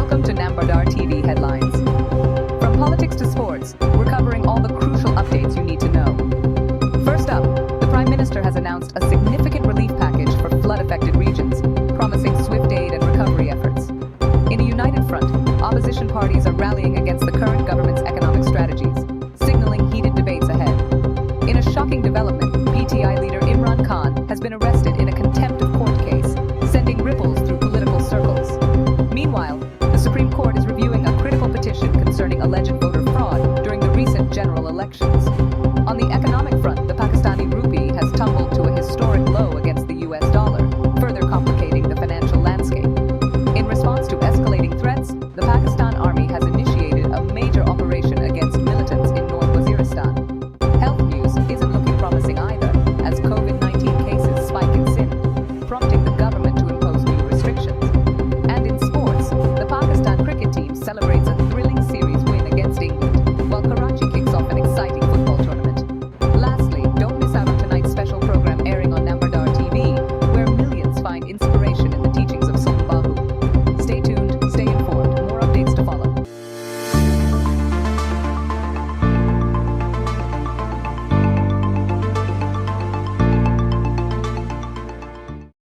Welcome to Nambardar TV headlines. From politics to sports, we're covering all the crucial updates you need to know. First up, the Prime Minister has announced a significant relief package for flood-affected regions, promising swift aid and recovery efforts. In a united front, opposition parties are rallying against the current government's economic strategies, signaling heated debates ahead. In a shocking development, PTI leader Imran Khan has been arrested in a contempt of court case, sending ripples through political circles. Meanwhile, the Supreme Court is reviewing